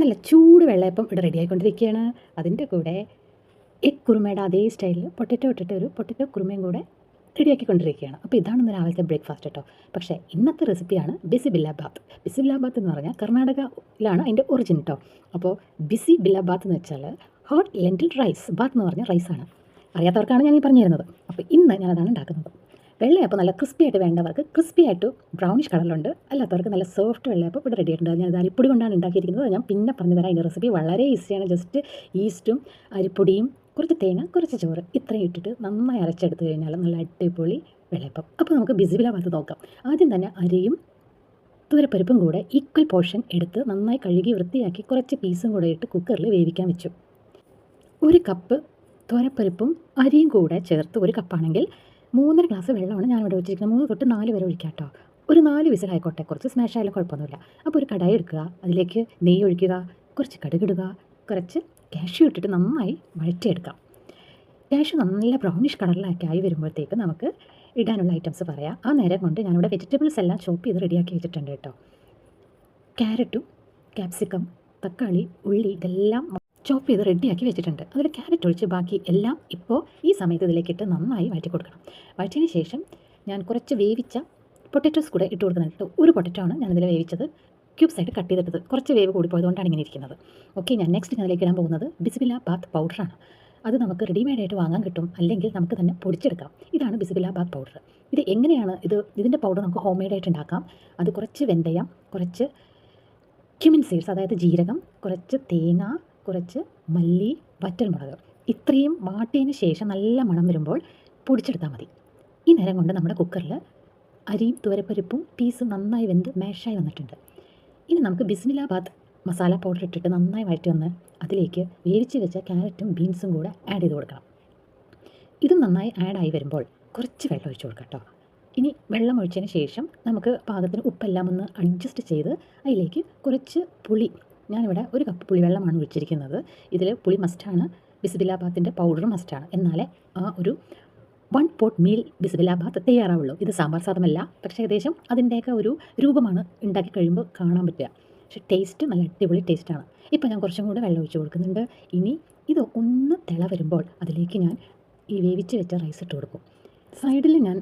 നല്ല ചൂട് വെള്ളയപ്പം ഇവിടെ റെഡി ആയിക്കൊണ്ടിരിക്കുകയാണ്. അതിൻ്റെ കൂടെ എഗ് കുറുമയുടെ അതേ സ്റ്റൈലിൽ പൊട്ടറ്റോ ഇട്ടിട്ട് ഒരു പൊട്ടറ്റോ കുറുമയും കൂടെ റെഡിയാക്കിക്കൊണ്ടിരിക്കുകയാണ്. അപ്പോൾ ഇതാണ് ഇന്ന് രാവിലത്തെ ബ്രേക്ക്ഫാസ്റ്റ് കേട്ടോ. പക്ഷേ ഇന്നത്തെ റെസിപ്പിയാണ് ബിസിബില്ലാബാത്ത്. ബിസിബില്ലാബാത്ത് എന്ന് പറഞ്ഞാൽ കർണാടകയിലാണ് അതിൻ്റെ ഒറിജിൻ കേട്ടോ. അപ്പോൾ ബിസിബില്ലാബാത്ത് എന്ന് വെച്ചാൽ ഹോട്ട് ലെൻറ്റിൽ റൈസ്. ബാത്ത് എന്ന് പറഞ്ഞാൽ റൈസാണ്. അറിയാത്തവർക്കാണ് ഞാൻ ഈ പറഞ്ഞു തരുന്നത്. അപ്പോൾ ഇന്ന് ഞാനതാണ് ഉണ്ടാക്കുന്നത്. വെള്ളയപ്പം നല്ല ക്രിസ്പി ആയിട്ട് വേണ്ടവർക്ക് ക്രിസ്പി ആയിട്ട് ബ്രൗണിഷ് കളറിലുണ്ട്, അല്ലാത്തവർക്ക് നല്ല സോഫ്റ്റ് വെള്ളയപ്പം ഇവിടെ റെഡി ആയിട്ടുണ്ട്. ഞാൻ അരിപ്പൊടി കൊണ്ടാണ് ഉണ്ടാക്കിയിരിക്കുന്നത്. ഞാൻ പിന്നെ പറഞ്ഞു തരാം. അതിൻ്റെ റെസിപ്പി വളരെ ഈസിയാണ്. ജസ്റ്റ് ഈസ്റ്റും അരിപ്പൊടിയും കുറച്ച് തേങ്ങ കുറച്ച് ചോറ് ഇത്രയും ഇട്ടിട്ട് നന്നായി അരച്ചെടുത്ത് കഴിഞ്ഞാൽ നല്ല അടിപൊളി വെള്ളയപ്പം. അപ്പോൾ നമുക്ക് ബിസിബില്ലാബാത്ത് നോക്കാം. ആദ്യം തന്നെ അരിയും തുവരപ്പരിപ്പും കൂടെ ഈക്വൽ പോർഷൻ എടുത്ത് നന്നായി കഴുകി വൃത്തിയാക്കി കുറച്ച് പീസും കൂടെ ഇട്ട് കുക്കറിൽ വേവിക്കാൻ വെച്ചു. ഒരു കപ്പ് തുവരപ്പരിപ്പും അരിയും കൂടെ ചേർത്ത് ഒരു കപ്പാണെങ്കിൽ 3.5 ഗ്ലാസ് വെള്ളമാണ് ഞാനിവിടെ വെച്ചിരിക്കുന്നത്. 3 തൊട്ട് 4 വരെ ഒഴിക്കാം കേട്ടോ. ഒരു 4 വിസിലായിക്കോട്ടെ, കുറച്ച് സ്മാഷ് ആയാലും കുഴപ്പമൊന്നുമില്ല. അപ്പോൾ ഒരു കടായി എടുക്കുക, അതിലേക്ക് നെയ്യ് ഒഴിക്കുക, കുറച്ച് കടുകിടുക, കുറച്ച് കാഷ്യൂ ഇട്ടിട്ട് നന്നായി വഴറ്റിയെടുക്കാം. കാഷ്യൂ നല്ല ബ്രൗണിഷ് കളറിലാക്കി ആയി വരുമ്പോഴത്തേക്ക് നമുക്ക് ഇടാനുള്ള ഐറ്റംസ് പറയാം. ആ നേരം കൊണ്ട് ഞാനിവിടെ വെജിറ്റബിൾസ് എല്ലാം ചോപ്പ് ചെയ്ത് റെഡിയാക്കി വെച്ചിട്ടുണ്ട് കേട്ടോ. ക്യാരറ്റും ക്യാപ്സിക്കം തക്കാളി ഉള്ളി ഇതെല്ലാം ചോപ്പ് ചെയ്ത് റെഡിയാക്കി വെച്ചിട്ടുണ്ട്. അതിൽ ക്യാരറ്റ് ഒഴിച്ച് ബാക്കി എല്ലാം ഇപ്പോൾ ഈ സമയത്ത് ഇതിലേക്കിട്ട് നന്നായി വഴറ്റി കൊടുക്കണം. വഴറ്റിയതിന് ശേഷം ഞാൻ കുറച്ച് വേവിച്ച പൊട്ടറ്റോസ് കൂടെ ഇട്ട് കൊടുക്കുന്നുണ്ട്. ഒരു പൊട്ടറ്റോ ആണ് ഞാനിതിൽ വേവിച്ചത്, ക്യൂബ്സായിട്ട് കട്ട് ചെയ്തിട്ടത്. കുറച്ച് വേവ് കൂടിപ്പോയതുകൊണ്ടാണ് ഇങ്ങനെ ഇരിക്കുന്നത്. ഓക്കെ, ഞാൻ നെക്സ്റ്റ് ഞാനിലേക്ക് ഇടാൻ പോകുന്നത് ബിസിബില്ലാബാത്ത് പൗഡറാണ്. അത് നമുക്ക് റെഡിമെയ്ഡായിട്ട് വാങ്ങാൻ കിട്ടും, അല്ലെങ്കിൽ നമുക്ക് തന്നെ പൊടിച്ചെടുക്കാം. ഇതാണ് ബിസിബില്ലാബാത്ത് പൗഡർ. ഇത് എങ്ങനെയാണ് ഇതിൻ്റെ പൗഡർ നമുക്ക് ഹോം മെയ്ഡായിട്ട് ഉണ്ടാക്കാം. അത് കുറച്ച് വെന്തയം, കുറച്ച് ക്യുമിൻ സീഡ്സ് അതായത് ജീരകം, കുറച്ച് തേങ്ങ, കുറച്ച് മല്ലി, വറ്റൽമുളക് ഇത്രയും വാട്ടിയതിന് ശേഷം നല്ല മണം വരുമ്പോൾ പൊടിച്ചെടുത്താൽ മതി. ഈ നേരം കൊണ്ട് നമ്മുടെ കുക്കറിൽ അരിയും തുവരപ്പരിപ്പും പീസും നന്നായി വെന്ത് മാഷായി വന്നിട്ടുണ്ട്. ഇനി നമുക്ക് ബിസിബില്ലാബാത്ത് മസാല പൗഡർ ഇട്ടിട്ട് നന്നായി വഴറ്റി വന്ന് അതിലേക്ക് വേവിച്ച് വെച്ച ക്യാരറ്റും ബീൻസും കൂടെ ആഡ് ചെയ്ത് കൊടുക്കണം. ഇതും നന്നായി ആഡായി വരുമ്പോൾ കുറച്ച് വെള്ളം ഒഴിച്ച് കൊടുക്കാം കേട്ടോ. ഇനി വെള്ളം ഒഴിച്ചതിന് ശേഷം നമുക്ക് പാകത്തിന് ഉപ്പെല്ലാം ഒന്ന് അഡ്ജസ്റ്റ് ചെയ്ത് അതിലേക്ക് കുറച്ച് പുളി, ഞാനിവിടെ 1 കപ്പ് പുളിവെള്ളമാണ് ഒഴിച്ചിരിക്കുന്നത്. ഇതിൽ പുളി മസ്റ്റാണ്, ബിസിബില്ലാബാത്തിൻ്റെ പൗഡർ മസ്റ്റാണ്. എന്നാലേ ആ ഒരു 1 പോട്ട് മീൽ ബിസിബില്ലാബാത്ത് തയ്യാറാവുള്ളൂ. ഇത് സാമ്പാർ സാധനമല്ല, പക്ഷേ ഏകദേശം അതിൻ്റെയൊക്കെ ഒരു രൂപമാണ് ഉണ്ടാക്കി കഴിയുമ്പോൾ കാണാൻ പറ്റുക. പക്ഷേ ടേസ്റ്റ് നല്ല അടിപൊളി ടേസ്റ്റാണ്. ഇപ്പോൾ ഞാൻ കുറച്ചും കൂടെ വെള്ളം ഒഴിച്ച് കൊടുക്കുന്നുണ്ട്. ഇനി ഇത് ഒന്ന് തിള വരുമ്പോൾ അതിലേക്ക് ഞാൻ ഈ വേവിച്ച് വെച്ച റൈസ് ഇട്ട് കൊടുക്കും. സൈഡിൽ ഞാൻ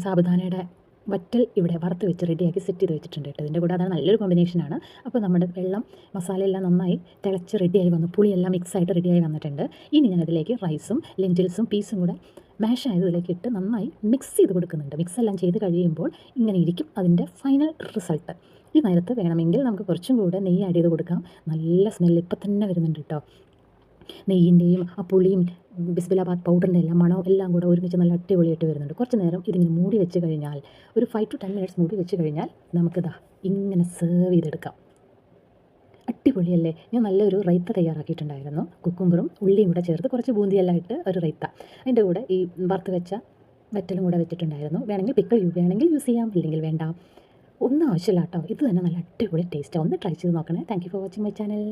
സാബുദാനയുടെ വറ്റൽ ഇവിടെ വറുത്ത് വെച്ച് റെഡിയാക്കി സെറ്റ് ചെയ്ത് വെച്ചിട്ടുണ്ട് കേട്ടോ. ഇതിൻ്റെ കൂടെ അതാണ് നല്ലൊരു കോമ്പിനേഷനാണ്. അപ്പോൾ നമ്മുടെ വെള്ളം മസാലയെല്ലാം നന്നായി തിളച്ച് റെഡിയായി വന്നു, പുളിയെല്ലാം മിക്സായിട്ട് റെഡിയായി വന്നിട്ടുണ്ട്. ഇനി ഞാനതിലേക്ക് റൈസും ലെഞ്ചിൽസും പീസും കൂടെ മാഷ് ആയതിലേക്ക് ഇട്ട് നന്നായി മിക്സ് ചെയ്ത് കൊടുക്കുന്നുണ്ട്. മിക്സ് എല്ലാം ചെയ്ത് കഴിയുമ്പോൾ ഇങ്ങനെ ഇരിക്കും അതിൻ്റെ ഫൈനൽ റിസൾട്ട്. ഈ നേരത്ത് വേണമെങ്കിൽ നമുക്ക് കുറച്ചും കൂടെ നെയ്യ് ആഡ് ചെയ്ത് കൊടുക്കാം. നല്ല സ്മെല്ല് ഇപ്പം തന്നെ വരുന്നുണ്ട് കേട്ടോ. നെയ്യിൻ്റെയും ആ പുളിയും ബിസിബില്ലാബാത്ത് പൗഡറിൻ്റെ എല്ലാം മണവും എല്ലാം കൂടെ ഒരുമിച്ച് നല്ല അടിപൊളിയായിട്ട് വരുന്നുണ്ട്. കുറച്ച് നേരം ഇതിങ്ങനെ മൂടി വെച്ച് കഴിഞ്ഞാൽ ഒരു 5 to 10 മിനിറ്റ്സ് മൂടി വെച്ച് കഴിഞ്ഞാൽ നമുക്കിതാ ഇങ്ങനെ സെർവ് ചെയ്തെടുക്കാം. അടിപൊളിയല്ലേ? ഞാൻ നല്ലൊരു റൈത്ത തയ്യാറാക്കിയിട്ടുണ്ടായിരുന്നു. കുക്കുംബറും ഉള്ളിയും കൂടെ ചേർത്ത് കുറച്ച് ബൂന്തിയെല്ലാം ഇട്ട് ഒരു റൈത്ത. അതിൻ്റെ കൂടെ ഈ വറുത്ത് വെച്ച വറ്റലും കൂടെ വെച്ചിട്ടുണ്ടായിരുന്നു. വേണമെങ്കിൽ പിക്കിൾ വേണമെങ്കിൽ യൂസ് ചെയ്യാം, ഇല്ലെങ്കിൽ വേണ്ട. ഒന്നും ആവശ്യമില്ല കേട്ടോ. ഇത് തന്നെ നല്ല അടിപൊളി ടേസ്റ്റാണ്. ഒന്ന് ട്രൈ ചെയ്ത് നോക്കണേ. Thank you for watching my channel.